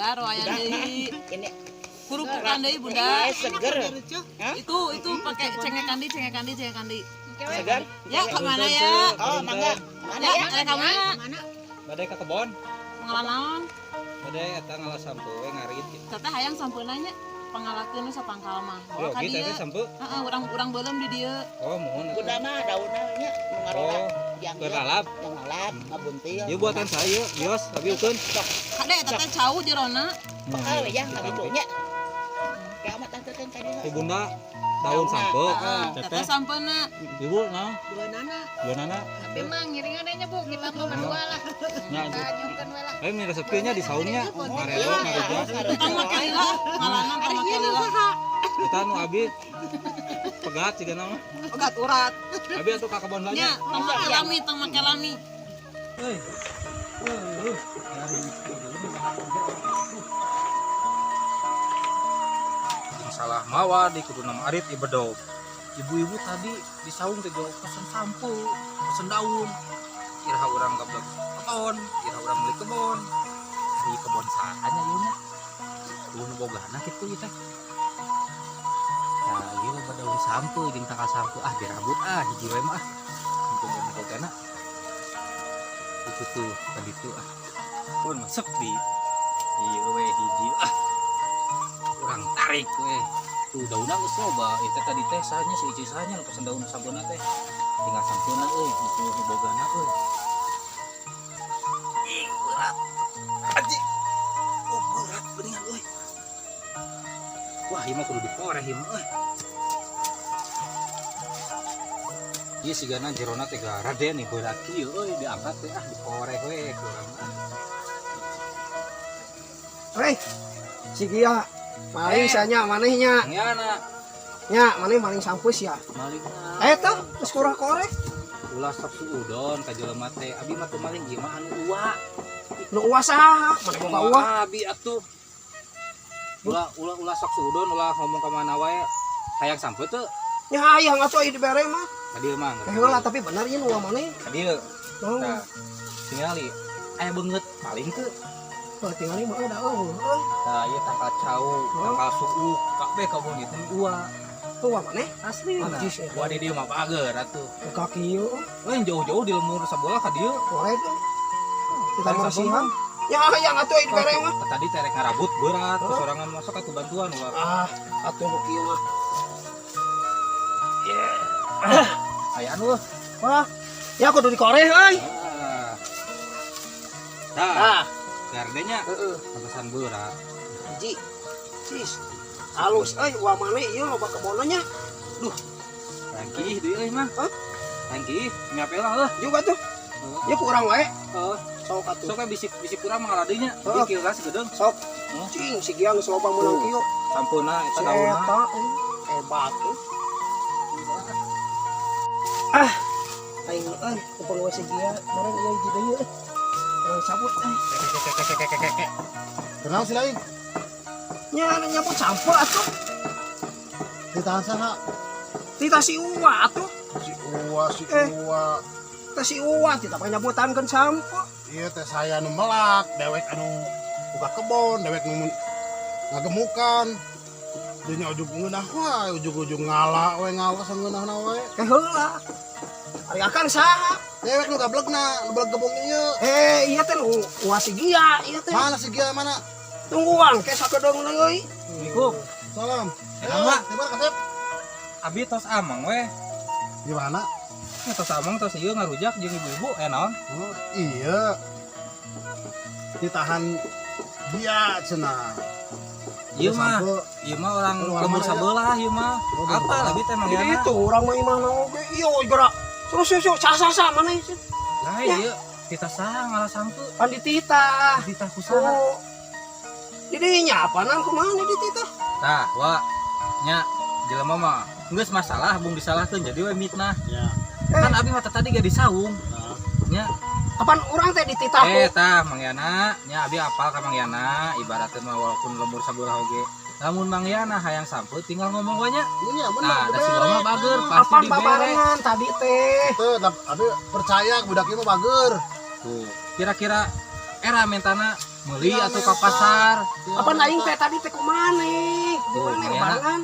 Bunda ro aya deui. Ini Kurupukan deui Bunda. seger. Itu pakai cengek kandi. Seger. Ya, ke mana ya? Oh, mangga. Mana Ya, ya? ada ka mana? Bade ka kebon. Ngalanaon? Bade eta ngalah sampo we ngarit. Teteh hayang sampeuna nya pangalakeun sapangkal mah. Yo Ka kita dieu. teh sampo. Heeh, urang beulem di dieu. Oh, mohon. Bunda mah daunna nya ngarola Oh, yang berlalap. yang ngalap, ngabuntil. Ieu buatan saya, bios, abi ukeun. Kade teteh cau jerona. Bakal we yang ngabuntilnya. Kayak amat tante kan tadi. Si Bunda daun sampo. Heeh, teteh sampeuna. Ibu nah, Dua nana, dua nana. tapi mah ngiringan aja bu, kita mau berdua lah. Nya Kita nyukan we lah. mi resepnya di saungnya. Marelo ngaruja. Tong make lila, ngalanan tong make lila. Kita nu abi pegat ciga nama. Ogat urat. Abi atuh ka kebon Nya, lagi. tong make lami. Salah mawa di kudu nama arit ibedog. Ibu-ibu tadi di saung teh jauh pesen sampo, pesen daun. Kira urang gablek kebon, kira urang beli kebon. Di kebon saanya ieu mah. Kudu bogana kitu ieu teh. Nah, ieu mah daun sampo jeung tangkal sampo dirabut hiji we mah. Untuk bogana. Itu tuh tadi tuh pun masuk di ieu we hiji kurang tarik we tuh daunna geus loba eta tadi teh sahanya si Ici sahanya nu pesen daun sampuna teh tinggal sampeuna euy nu bogana euy berat aji berat beningan euy wah ieu mah kudu diporeh ieu mah euy ieu sigana jerona teh garade nih berat ieu euy diangkat teh diporeh we kurang Hei, si Gia, maling sanya manehnya, ngana nya maneh maling sampus ya. malingna Tuh, geus kurang korek. ulah sok suudon ka jelema teh abi mah teu maling ieu mah anu uwa Nu uas saha? Maneh boga uah. abi atuh ulah sok suudon ulah ngomong ka mana wae hayang sampe teu Nya hayang atuh ieu dibere mah. ka dieu mah Heula tapi bener ieu nu uah maneh. ka dieu Oh, tah tingali aya beungeut paling teu tinggal mah ada eueuh. tah ieu tangkal cau tangkal suuk kabeh kabon ieu teh uwa Tuh uah maneh. asli Najis, ya. uwa di dieu mah bager atuh Kaki ieu. lain jauh-jauh di lemur sabola ka dieu Wae tuh. Kita Tadi marsihan. Nya hayang atuh ieu dibere mah. tadi terek ngarabut berat sorangan masuk atuh bantuan ulah Ah, atuh nu kieu mah. aya anu Wah, ya kudu dikoreh euy. Tah, gardenya Heeh. pantesan berat. Hiji. Sis. Halus euy uah maneh ieu loba kebonnya. Tangkih deui euy mah. Hah? Tangkih, nyapela heuh. Juga tuh. Ya kurang wae. Heuh. Sok atuh. Sok bisik kurang mah ngaradeunnya. Heeh. Dikil lah segedeng. Sok. Cing si Gia geus loba meunang kieu. Sampuna eta Si daunna. eta hebat tuh. Aing kumpul we si Gia, bareng ieu hiji deui euy. Urang sabut Kenal sih lain? Nya nyaput sampo atuh. Ditahan sana. Tita si Uwa atuh. Si Uwa, si Eh. Uwa. Tita si Uwa tita panyabutankeun sampo. Iya teh saya anu melak, dewek anu buka kebon, dewek nu ngagemukan. Dinya ujug ngeunah wae, ujug-ujug ngala we ngala sangeunahna wae. Heula. Ari akan saha? Dewek nu gablegna, nu beleg gebong ieu. Iya teh nu Uwa si Gia ieu teh. Mana si Gia mana? Tungguan ke sakedeung deui. Assalamualaikum. Salam. Kenapa? Tiba kasep. Abi tos amang we. Di mana? Ya tos amang tos ieu ngarujak jeung ibu-ibu naon? Oh, iya. Ditahan dia cenah. Ieu mah orang Orang lemur mana ya? sabelah ieu mah. Oh, Apa bener. lebih teh Jadi manggilna? itu orang mah imahna oge. Iya geura. Terus sah mana sih? Lah ieu kita saha ngalah sampe. Pan dititah. Kita kusaha. Oh. Jadi nyapanan kumaha nih dititah? Tah, wa nya jelema mah geus masalah bung disalahkeun jadi we mitnah. Ya. Kan abi mah tadi ge disaung. Nah. Nya Kapan orang teh dititah tah Mangyana nya abi apal ka Mangyana ibaratkeun mah walaupun lembur sabelah oge. Lamun Mangyana hayang sampe tinggal ngomong we nya. Iya bener. Nah, da si dibere. mah bager pasti Kapan dibere. babarengan tadi teh? Tuh, abi percaya budak ieu mah bager. Tuh, kira-kira era mentana meuli atuh ka pasar. Apa naing teh tadi teh kumane? Di mana Tuh, lebaran?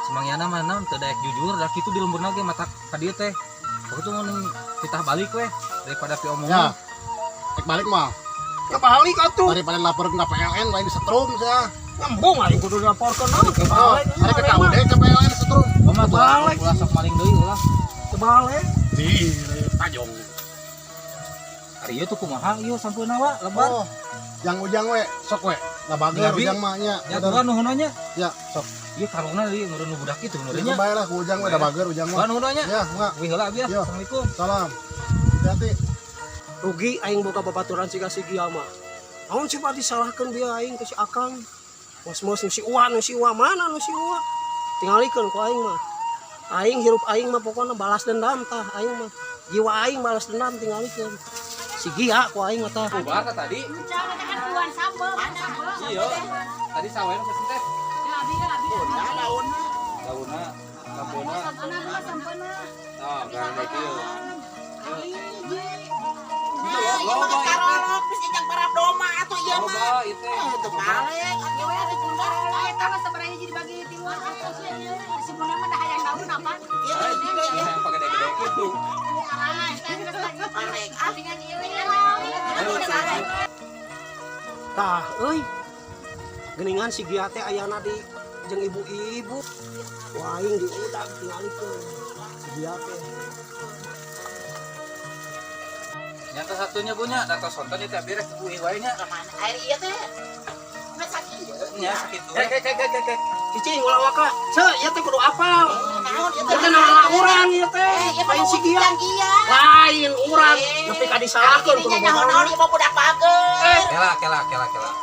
Semangyana mah naon teu daek jujur da kitu di lembur ge mata ka dieu teh. Pokoknya mau kita balik weh daripada pi Ya. omongan. Ek balik mah. Ya balik atuh. Daripada lapor ke PLN lain disetrum sia. Nyambung aing kudu dilaporkeun Oh, ada ke KUD ke PLN setrum. Mama Balik. ulah sok maling deui ulah. Kebalik. Di Pajong. Ari ieu tuh kumaha ieu sampeuna wa lebar. Oh, yang ujang we, sok we. Lah bager Nabi. ujang mah nya. Ya tuan nuhunna nya. Ya, sok. Ieu karungna deui ngeureun budak kitu Ini ngeureunnya. bae lah ku ujang we da bager ujang Tuan mah. nuhunna nya. Ya, enggak. Wih heula abi ya. Yo. Assalamualaikum. Salam. Hati-hati. Rugi aing boga babaturan si Gia mah. Naon sih Pak disalahkeun dia aing ke si Akang. Mos-mos nu si Uwa mana nu si Uwa? Tingalikeun ku aing mah. Aing hirup aing mah pokoknya balas dendam tah aing mah. Jiwa aing balas dendam tingalikeun. Si Gia ku aing mah tah. Kumaha ka tadi? Jangan dengan tuan sambel. Iya. Tadi sawen pesen teh. Daun. Daunna, sampuna. Oh, gara kieu. Iya mah karolok bisa jeung parab doma atuh ieu mah. Loba ieu teh. Teu balik atuh we ada jundar. Ay, tahu sebenarnya jadi bagi tiluan. Si Bunda mah dah hayang daun apa? Ieu juga ieu. Yang gede-gede kitu. Ah, terus lagi Balik. dengan ieu. Tah euy. Geningan si Gia teh ayana di jeung ibu-ibu. Ku aing diudag tingalikeun. Si Gia teh. Nyata satunya punya data sonton itu beres buih wae nya. Kemana air ieu teh? Mah sakit. Nya sakitu. Cicing ulah waka. Ce, ieu teh kudu apal. Naon ieu Ieu teh nama urang ieu teh. Lain si Gia. Lain urang. Nepi ka disalahkeun kudu Naon ieu mah budak bager. Kela.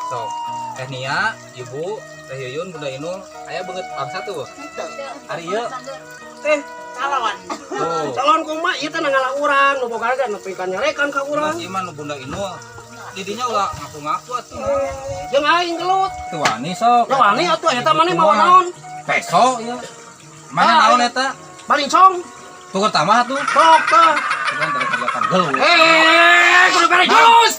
So, Teh Nia, Ibu, Teh Yuyun, Bunda Inul, aya beungeut bangsa tuh. Ari ieu teh Calon. tuh. calon kumaha ieu teh nangala urang nu boga nepi ka nyarekan ka urang. Mas Iman Bunda Inul didinya ulah ngaku-ngaku atuh. Jeung aing gelut. Teu wani sok. Ya wani atuh eta maneh mau naon? Peso ieu. Mana naon eta? Balincong. Tuker tamah atuh. Sok tah. Cuman dari kelihatan geul. Kudu bere jurus.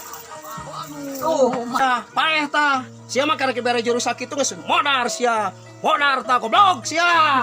Tah, paeh tah. Sia mah karek bere jurus sakitu geus modar sia. Modar tah goblok sia.